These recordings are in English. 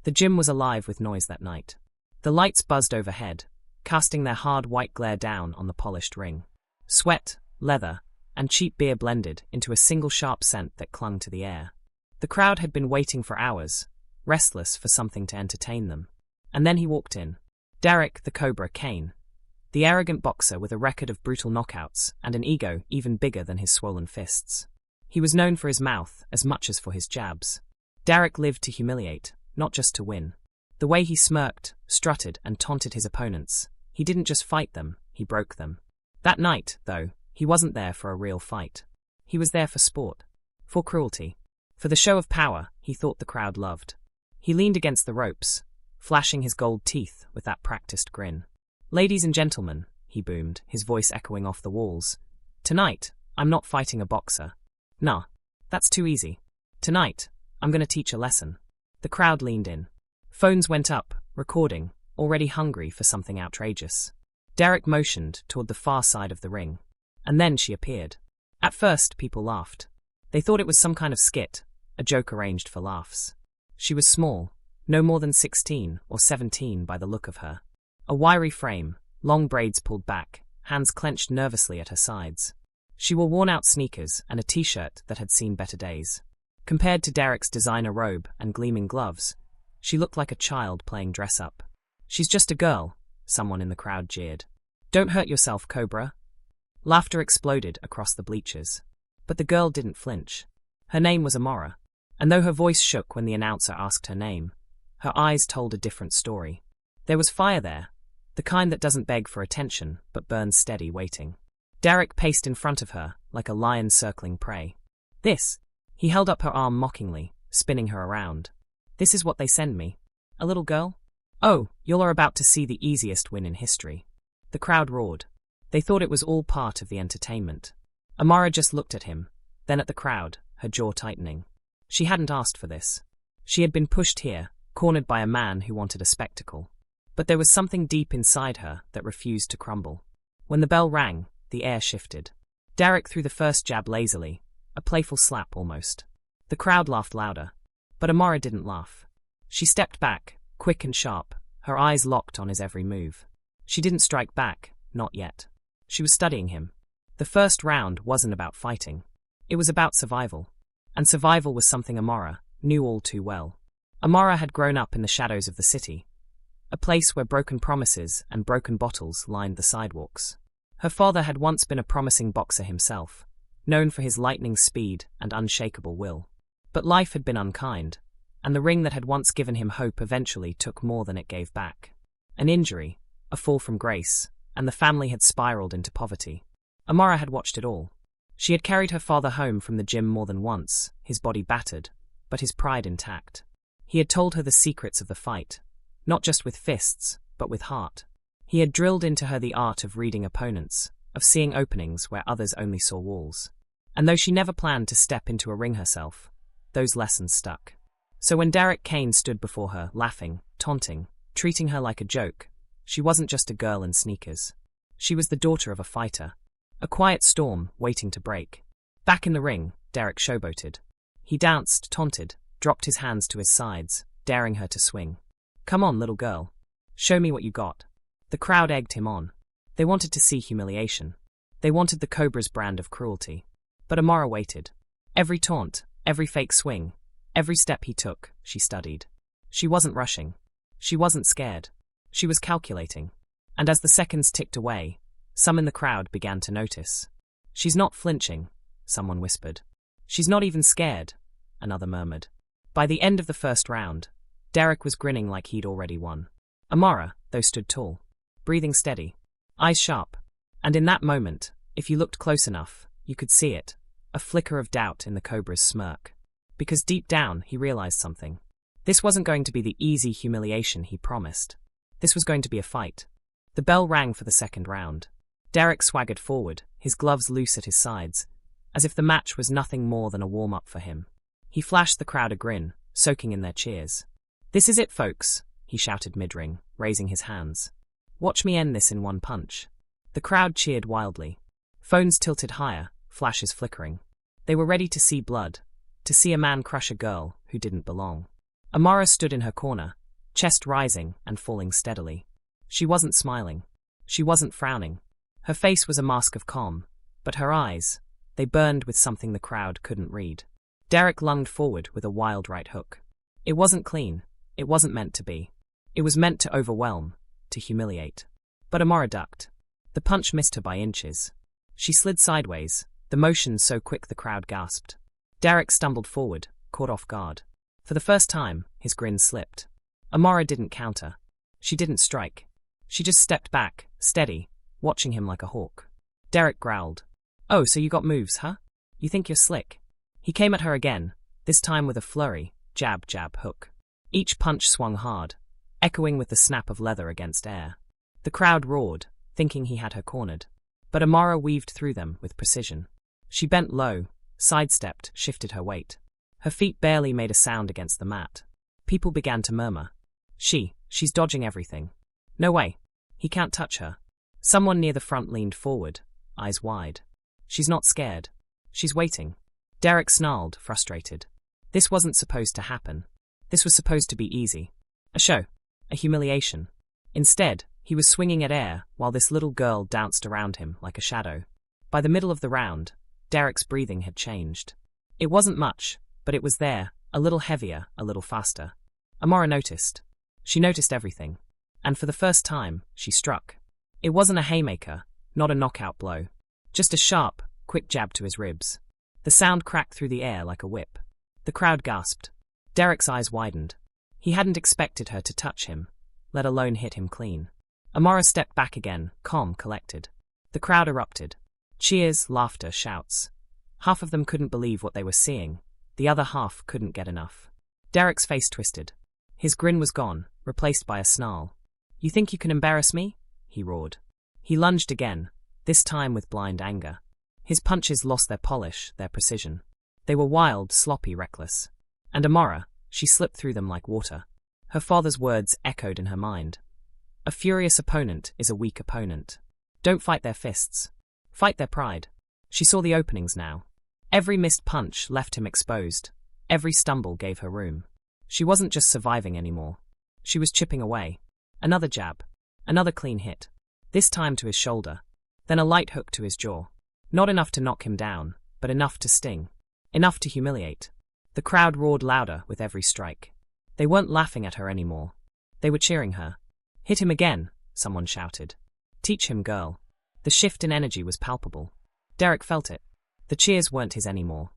The gym was alive with noise that night. The lights buzzed overhead, casting their hard white glare down on the polished ring. Sweat, leather, and cheap beer blended into a single sharp scent that clung to the air. The crowd had been waiting for hours, restless for something to entertain them. And then he walked in. Derek the Cobra Kane, the arrogant boxer with a record of brutal knockouts and an ego even bigger than his swollen fists. He was known for his mouth as much as for his jabs. Derek lived to humiliate, not just to win. The way he smirked, strutted, and taunted his opponents, he didn't just fight them, he broke them. That night, though, he wasn't there for a real fight. He was there for sport, for cruelty, for the show of power he thought the crowd loved. He leaned against the ropes, flashing his gold teeth with that practiced grin. "Ladies and gentlemen," he boomed, his voice echoing off the walls, "tonight, I'm not fighting a boxer. Nah, that's too easy. Tonight, I'm gonna teach a lesson." The crowd leaned in. Phones went up, recording, already hungry for something outrageous. Derek motioned toward the far side of the ring. And then she appeared. At first, people laughed. They thought it was some kind of skit, a joke arranged for laughs. She was small, no more than 16 or 17 by the look of her. A wiry frame, long braids pulled back, hands clenched nervously at her sides. She wore worn-out sneakers and a t-shirt that had seen better days. Compared to Derek's designer robe and gleaming gloves, she looked like a child playing dress-up. "She's just a girl," someone in the crowd jeered. "Don't hurt yourself, Cobra." Laughter exploded across the bleachers. But the girl didn't flinch. Her name was Amora, and though her voice shook when the announcer asked her name, her eyes told a different story. There was fire there, the kind that doesn't beg for attention but burns steady waiting. Derek paced in front of her like a lion circling prey. "This," he held up her arm mockingly, spinning her around. "This is what they send me. A little girl? Oh, you're about to see the easiest win in history." The crowd roared. They thought it was all part of the entertainment. Amara just looked at him, then at the crowd, her jaw tightening. She hadn't asked for this. She had been pushed here, cornered by a man who wanted a spectacle. But there was something deep inside her that refused to crumble. When the bell rang, the air shifted. Derek threw the first jab lazily, a playful slap almost. The crowd laughed louder. But Amara didn't laugh. She stepped back, quick and sharp, her eyes locked on his every move. She didn't strike back, not yet. She was studying him. The first round wasn't about fighting. It was about survival. And survival was something Amara knew all too well. Amara had grown up in the shadows of the city, a place where broken promises and broken bottles lined the sidewalks. Her father had once been a promising boxer himself, known for his lightning speed and unshakable will. But life had been unkind, and the ring that had once given him hope eventually took more than it gave back. An injury, a fall from grace, and the family had spiraled into poverty. Amara had watched it all. She had carried her father home from the gym more than once, his body battered, but his pride intact. He had told her the secrets of the fight, not just with fists, but with heart. He had drilled into her the art of reading opponents, of seeing openings where others only saw walls. And though she never planned to step into a ring herself, those lessons stuck. So when Derek Kane stood before her, laughing, taunting, treating her like a joke, she wasn't just a girl in sneakers. She was the daughter of a fighter. A quiet storm waiting to break. Back in the ring, Derek showboated. He danced, taunted, dropped his hands to his sides, daring her to swing. "Come on, little girl. Show me what you got." The crowd egged him on. They wanted to see humiliation. They wanted the Cobra's brand of cruelty. But Amara waited. Every taunt, every fake swing, every step he took, she studied. She wasn't rushing. She wasn't scared. She was calculating. And as the seconds ticked away, some in the crowd began to notice. "She's not flinching," someone whispered. "She's not even scared," another murmured. By the end of the first round, Derek was grinning like he'd already won. Amara, though, stood tall, breathing steady, eyes sharp. And in that moment, if you looked close enough, you could see it, a flicker of doubt in the Cobra's smirk. Because deep down, he realized something. This wasn't going to be the easy humiliation he promised. This was going to be a fight. The bell rang for the second round. Derek swaggered forward, his gloves loose at his sides, as if the match was nothing more than a warm-up for him. He flashed the crowd a grin, soaking in their cheers. "This is it, folks," he shouted mid-ring, raising his hands. "Watch me end this in one punch." The crowd cheered wildly. Phones tilted higher, flashes flickering. They were ready to see blood, to see a man crush a girl who didn't belong. Amara stood in her corner, chest rising and falling steadily. She wasn't smiling. She wasn't frowning. Her face was a mask of calm, but her eyes, they burned with something the crowd couldn't read. Derek lunged forward with a wild right hook. It wasn't clean. It wasn't meant to be. It was meant to overwhelm, to humiliate. But Amara ducked. The punch missed her by inches. She slid sideways, the motion so quick the crowd gasped. Derek stumbled forward, caught off guard. For the first time, his grin slipped. Amara didn't counter. She didn't strike. She just stepped back, steady, watching him like a hawk. Derek growled. "Oh, so you got moves, huh? You think you're slick?" He came at her again, this time with a flurry, jab, jab, hook. Each punch swung hard, echoing with the snap of leather against air. The crowd roared, thinking he had her cornered. But Amara weaved through them with precision. She bent low, sidestepped, shifted her weight. Her feet barely made a sound against the mat. People began to murmur. She's dodging everything. No way. He can't touch her. Someone near the front leaned forward, eyes wide. She's not scared. She's waiting. Derek snarled, frustrated. This wasn't supposed to happen. This was supposed to be easy. A show. A humiliation. Instead, he was swinging at air while this little girl danced around him like a shadow. By the middle of the round, Derek's breathing had changed. It wasn't much, but it was there, a little heavier, a little faster. Amara noticed. She noticed everything. And for the first time, she struck. It wasn't a haymaker, not a knockout blow. Just a sharp, quick jab to his ribs. The sound cracked through the air like a whip. The crowd gasped. Derek's eyes widened. He hadn't expected her to touch him, let alone hit him clean. Amara stepped back again, calm, collected. The crowd erupted. Cheers, laughter, shouts. Half of them couldn't believe what they were seeing. The other half couldn't get enough. Derek's face twisted. His grin was gone, replaced by a snarl. "You think you can embarrass me?" he roared. He lunged again, this time with blind anger. His punches lost their polish, their precision. They were wild, sloppy, reckless. And Amara, she slipped through them like water. Her father's words echoed in her mind. A furious opponent is a weak opponent. Don't fight their fists. Fight their pride. She saw the openings now. Every missed punch left him exposed. Every stumble gave her room. She wasn't just surviving anymore. She was chipping away. Another jab. Another clean hit. This time to his shoulder. Then a light hook to his jaw. Not enough to knock him down, but enough to sting. Enough to humiliate. The crowd roared louder with every strike. They weren't laughing at her anymore. They were cheering her. "Hit him again," someone shouted. "Teach him, girl." The shift in energy was palpable. Derek felt it. The cheers weren't his anymore.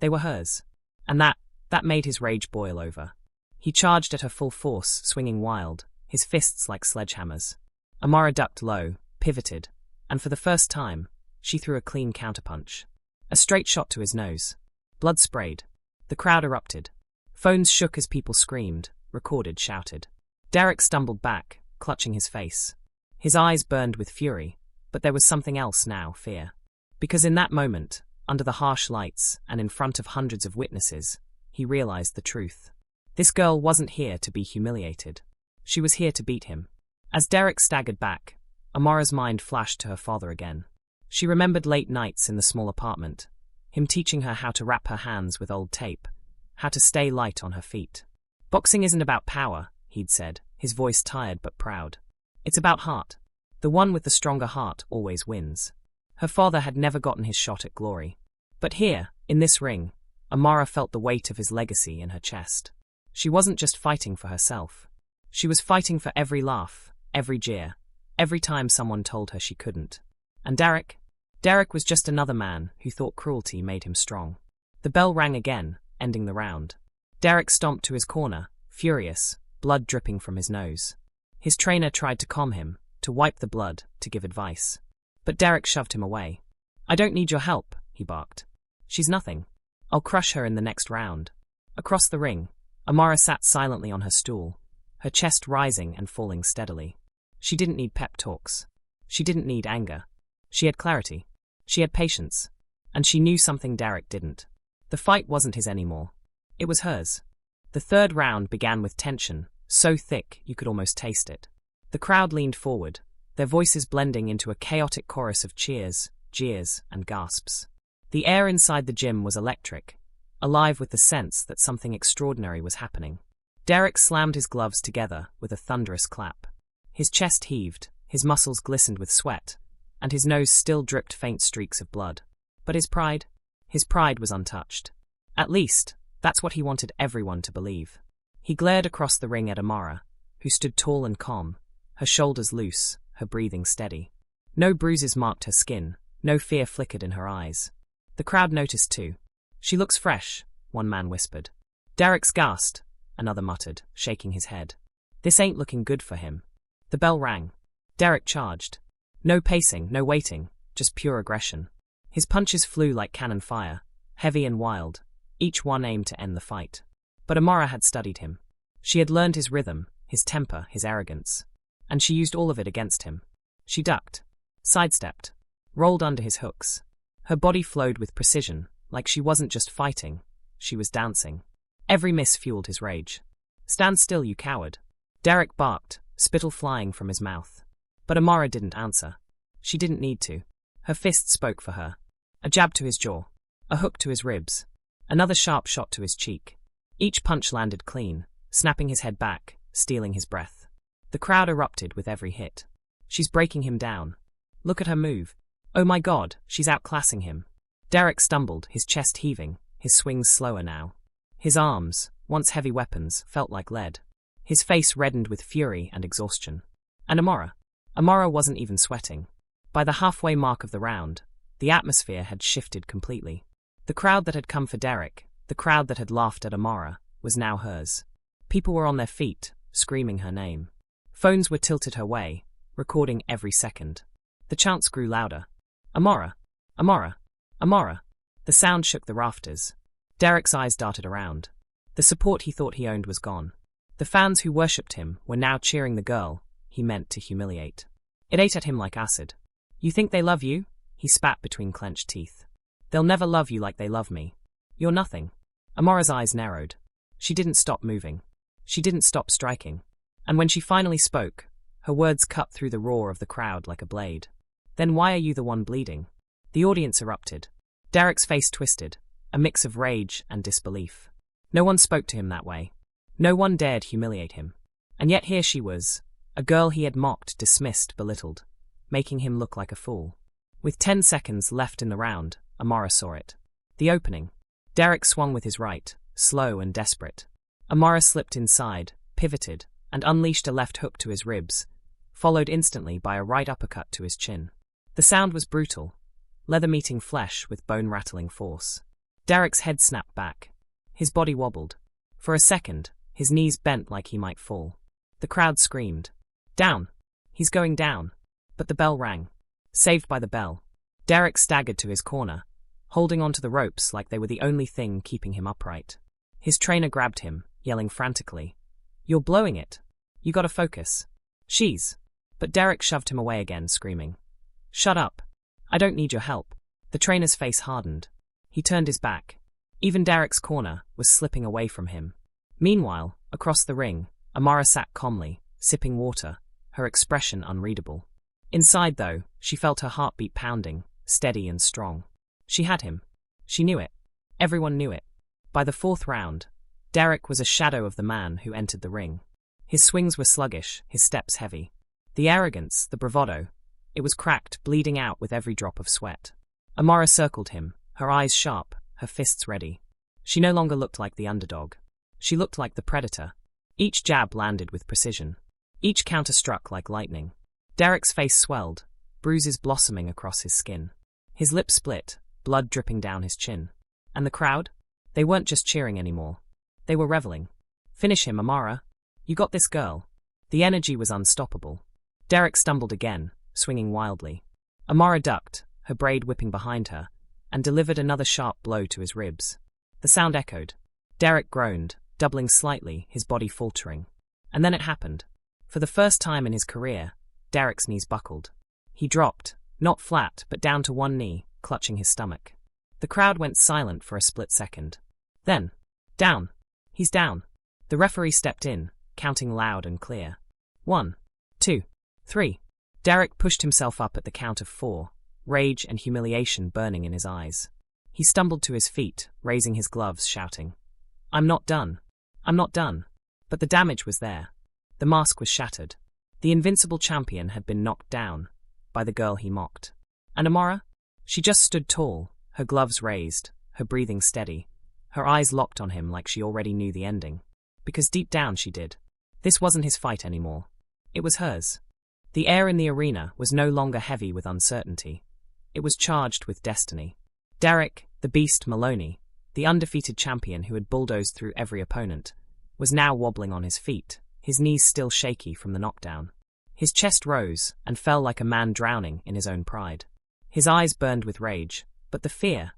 They were hers. And that made his rage boil over. He charged at her full force, swinging wild, his fists like sledgehammers. Amara ducked low, pivoted, and for the first time, she threw a clean counterpunch. A straight shot to his nose. Blood sprayed. The crowd erupted. Phones shook as people screamed, recorded, shouted. Derek stumbled back, clutching his face. His eyes burned with fury, but there was something else now, fear. Because in that moment, under the harsh lights and in front of hundreds of witnesses, he realized the truth. This girl wasn't here to be humiliated. She was here to beat him. As Derek staggered back, Amara's mind flashed to her father again. She remembered late nights in the small apartment, him teaching her how to wrap her hands with old tape, how to stay light on her feet. "Boxing isn't about power," he'd said, his voice tired but proud. "It's about heart. The one with the stronger heart always wins." Her father had never gotten his shot at glory. But here, in this ring, Amara felt the weight of his legacy in her chest. She wasn't just fighting for herself. She was fighting for every laugh, every jeer, every time someone told her she couldn't. And Derek was just another man who thought cruelty made him strong. The bell rang again, ending the round. Derek stomped to his corner, furious, blood dripping from his nose. His trainer tried to calm him, to wipe the blood, to give advice. But Derek shoved him away. "I don't need your help," he barked. "She's nothing. I'll crush her in the next round." Across the ring, Amara sat silently on her stool, her chest rising and falling steadily. She didn't need pep talks. She didn't need anger. She had clarity. She had patience. And she knew something Derek didn't. The fight wasn't his anymore. It was hers. The third round began with tension, so thick you could almost taste it. The crowd leaned forward, their voices blending into a chaotic chorus of cheers, jeers, and gasps. The air inside the gym was electric, alive with the sense that something extraordinary was happening. Derek slammed his gloves together with a thunderous clap. His chest heaved, his muscles glistened with sweat, and his nose still dripped faint streaks of blood. But his pride? His pride was untouched. At least, that's what he wanted everyone to believe. He glared across the ring at Amara, who stood tall and calm, her shoulders loose, her breathing steady. No bruises marked her skin, no fear flickered in her eyes. The crowd noticed too. "She looks fresh," one man whispered. "Derek's gassed," another muttered, shaking his head. "This ain't looking good for him." The bell rang. Derek charged. No pacing, no waiting, just pure aggression. His punches flew like cannon fire, heavy and wild, each one aimed to end the fight. But Amara had studied him. She had learned his rhythm, his temper, his arrogance. And she used all of it against him. She ducked, sidestepped, rolled under his hooks. Her body flowed with precision, like she wasn't just fighting, she was dancing. Every miss fueled his rage. "Stand still, you coward." Derek barked, spittle flying from his mouth. But Amara didn't answer. She didn't need to. Her fist spoke for her. A jab to his jaw, a hook to his ribs, another sharp shot to his cheek. Each punch landed clean, snapping his head back, stealing his breath. The crowd erupted with every hit. "She's breaking him down. Look at her move. Oh my God, she's outclassing him." Derek stumbled, his chest heaving, his swings slower now. His arms, once heavy weapons, felt like lead. His face reddened with fury and exhaustion. And Amara wasn't even sweating. By the halfway mark of the round, the atmosphere had shifted completely. The crowd that had come for Derek, the crowd that had laughed at Amara, was now hers. People were on their feet, screaming her name. Phones were tilted her way, recording every second. The chants grew louder. "Amara! Amara! Amara!" The sound shook the rafters. Derek's eyes darted around. The support he thought he owned was gone. The fans who worshipped him were now cheering the girl he meant to humiliate. It ate at him like acid. "You think they love you?" he spat between clenched teeth. "They'll never love you like they love me. You're nothing." Amara's eyes narrowed. She didn't stop moving. She didn't stop striking. And when she finally spoke, her words cut through the roar of the crowd like a blade. "Then why are you the one bleeding?" The audience erupted. Derek's face twisted, a mix of rage and disbelief. No one spoke to him that way. No one dared humiliate him. And yet here she was, a girl he had mocked, dismissed, belittled, making him look like a fool. With 10 seconds left in the round, Amara saw it. The opening. Derek swung with his right, slow and desperate. Amara slipped inside, pivoted, and unleashed a left hook to his ribs, followed instantly by a right uppercut to his chin. The sound was brutal, leather meeting flesh with bone-rattling force. Derek's head snapped back. His body wobbled. For a second, his knees bent like he might fall. The crowd screamed. "Down! He's going down!" But the bell rang. Saved by the bell. Derek staggered to his corner, holding onto the ropes like they were the only thing keeping him upright. His trainer grabbed him, yelling frantically, "You're blowing it. You gotta focus. She's..." But Derek shoved him away again, screaming, "Shut up. I don't need your help." The trainer's face hardened. He turned his back. Even Derek's corner was slipping away from him. Meanwhile, across the ring, Amara sat calmly, sipping water, her expression unreadable. Inside, though, she felt her heartbeat pounding, steady and strong. She had him. She knew it. Everyone knew it. By the 4th round, Derek was a shadow of the man who entered the ring. His swings were sluggish, his steps heavy. The arrogance, the bravado, it was cracked, bleeding out with every drop of sweat. Amara circled him, her eyes sharp, her fists ready. She no longer looked like the underdog. She looked like the predator. Each jab landed with precision. Each counter struck like lightning. Derek's face swelled, bruises blossoming across his skin. His lips split, blood dripping down his chin. And the crowd? They weren't just cheering anymore. They were reveling. "Finish him, Amara. You got this girl." The energy was unstoppable. Derek stumbled again, swinging wildly. Amara ducked, her braid whipping behind her, and delivered another sharp blow to his ribs. The sound echoed. Derek groaned, doubling slightly, his body faltering. And then it happened. For the first time in his career, Derek's knees buckled. He dropped, not flat, but down to one knee, clutching his stomach. The crowd went silent for a split second. Then, "Down! He's down!" The referee stepped in, counting loud and clear. 1, 2, 3. Derek pushed himself up at the count of 4, rage and humiliation burning in his eyes. He stumbled to his feet, raising his gloves, shouting, "I'm not done. I'm not done." But the damage was there. The mask was shattered. The invincible champion had been knocked down by the girl he mocked. And Amara? She just stood tall, her gloves raised, her breathing steady, her eyes locked on him like she already knew the ending. Because deep down she did. This wasn't his fight anymore. It was hers. The air in the arena was no longer heavy with uncertainty. It was charged with destiny. Derek, the beast Maloney, the undefeated champion who had bulldozed through every opponent, was now wobbling on his feet, his knees still shaky from the knockdown. His chest rose and fell like a man drowning in his own pride. His eyes burned with rage, but the fear,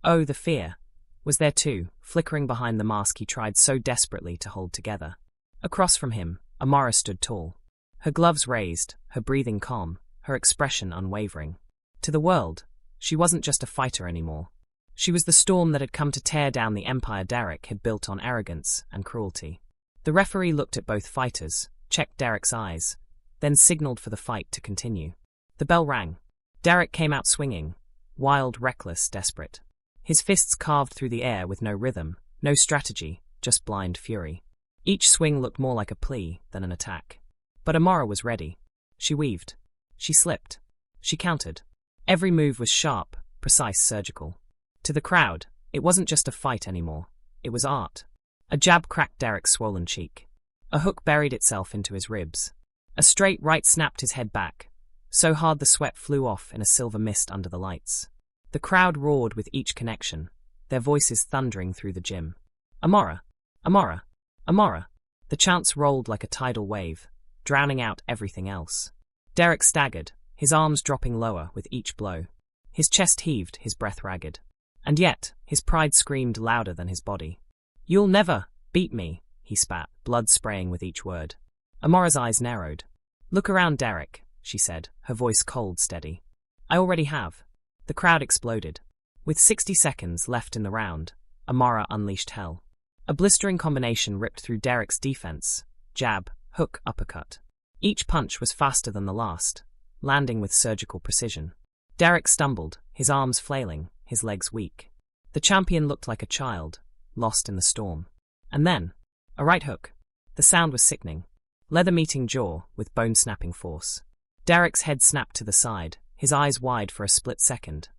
oh, the fear, was there too, flickering behind the mask he tried so desperately to hold together. Across from him, Amara stood tall. Her gloves raised, her breathing calm, her expression unwavering. To the world, she wasn't just a fighter anymore. She was the storm that had come to tear down the empire Derek had built on arrogance and cruelty. The referee looked at both fighters, checked Derek's eyes, then signaled for the fight to continue. The bell rang. Derek came out swinging, wild, reckless, desperate. His fists carved through the air with no rhythm, no strategy, just blind fury. Each swing looked more like a plea than an attack. But Amara was ready. She weaved. She slipped. She countered. Every move was sharp, precise, surgical. To the crowd, it wasn't just a fight anymore. It was art. A jab cracked Derek's swollen cheek. A hook buried itself into his ribs. A straight right snapped his head back, so hard the sweat flew off in a silver mist under the lights. The crowd roared with each connection, their voices thundering through the gym. Amara! Amara! Amara! The chants rolled like a tidal wave, drowning out everything else. Derek staggered, his arms dropping lower with each blow. His chest heaved, his breath ragged. And yet, his pride screamed louder than his body. "You'll never beat me," he spat, blood spraying with each word. Amara's eyes narrowed. "Look around, Derek," she said, her voice cold, steady. "I already have." The crowd exploded. With 60 seconds left in the round, Amara unleashed hell. A blistering combination ripped through Derek's defense. Jab, hook, uppercut. Each punch was faster than the last, landing with surgical precision. Derek stumbled, his arms flailing, his legs weak. The champion looked like a child, lost in the storm. And then, a right hook. The sound was sickening. Leather meeting jaw with bone-snapping force. Derek's head snapped to the side, his eyes wide for a split second,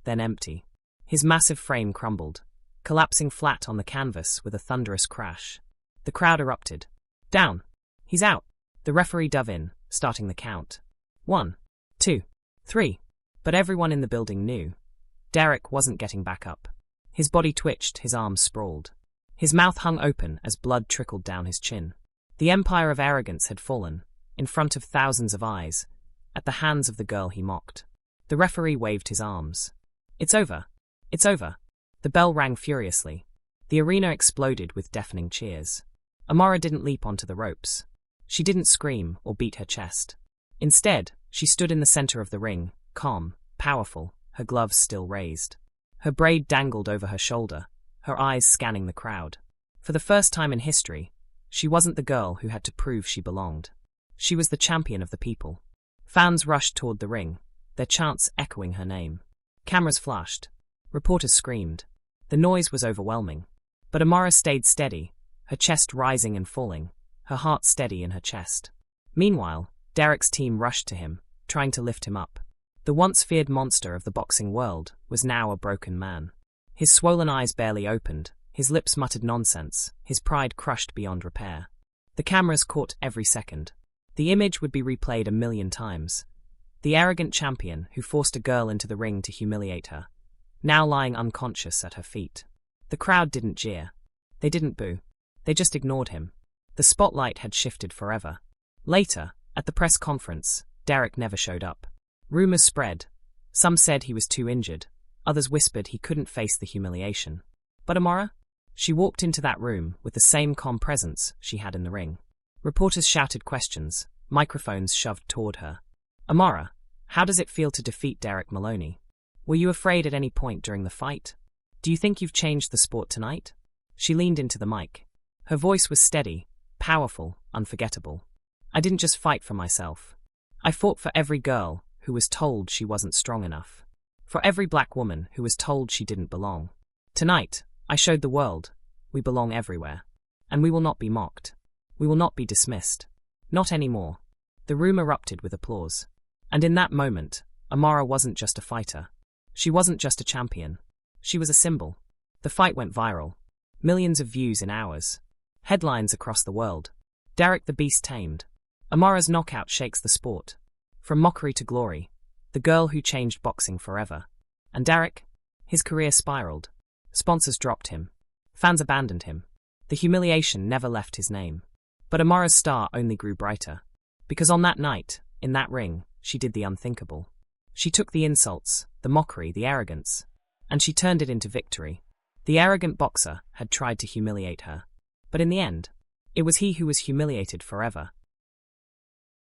then empty. His massive frame crumbled, collapsing flat on the canvas with a thunderous crash. The crowd erupted. "Down! He's out!" The referee dove in, starting the count. 1, 2, 3. But everyone in the building knew. Derek wasn't getting back up. His body twitched, his arms sprawled. His mouth hung open as blood trickled down his chin. The empire of arrogance had fallen, in front of thousands of eyes, at the hands of the girl he mocked. The referee waved his arms. "It's over. It's over." The bell rang furiously. The arena exploded with deafening cheers. Amara didn't leap onto the ropes. She didn't scream or beat her chest. Instead, she stood in the center of the ring, calm, powerful, her gloves still raised. Her braid dangled over her shoulder, her eyes scanning the crowd. For the first time in history, she wasn't the girl who had to prove she belonged. She was the champion of the people. Fans rushed toward the ring, their chants echoing her name. Cameras flashed. Reporters screamed. The noise was overwhelming. But Amara stayed steady, her chest rising and falling, her heart steady in her chest. Meanwhile, Derek's team rushed to him, trying to lift him up. The once feared monster of the boxing world was now a broken man. His swollen eyes barely opened, his lips muttered nonsense, his pride crushed beyond repair. The cameras caught every second. The image would be replayed 1,000,000 times. The arrogant champion who forced a girl into the ring to humiliate her, now lying unconscious at her feet. The crowd didn't jeer. They didn't boo. They just ignored him. The spotlight had shifted forever. Later, at the press conference, Derek never showed up. Rumors spread. Some said he was too injured. Others whispered he couldn't face the humiliation. But Amara? She walked into that room with the same calm presence she had in the ring. Reporters shouted questions, microphones shoved toward her. "Amara, how does it feel to defeat Derek Maloney? Were you afraid at any point during the fight? Do you think you've changed the sport tonight?" She leaned into the mic. Her voice was steady, powerful, unforgettable. "I didn't just fight for myself. I fought for every girl who was told she wasn't strong enough. For every black woman who was told she didn't belong. Tonight, I showed the world, we belong everywhere. And we will not be mocked." We will not be dismissed. Not anymore. The room erupted with applause. And in that moment, Amara wasn't just a fighter. She wasn't just a champion. She was a symbol. The fight went viral. Millions of views in hours. Headlines across the world. Derek the Beast tamed. Amara's knockout shakes the sport. From mockery to glory. The girl who changed boxing forever. And Derek? His career spiraled. Sponsors dropped him. Fans abandoned him. The humiliation never left his name. But Amara's star only grew brighter. Because on that night, in that ring, she did the unthinkable. She took the insults, the mockery, the arrogance, and she turned it into victory. The arrogant boxer had tried to humiliate her. But in the end, it was he who was humiliated forever.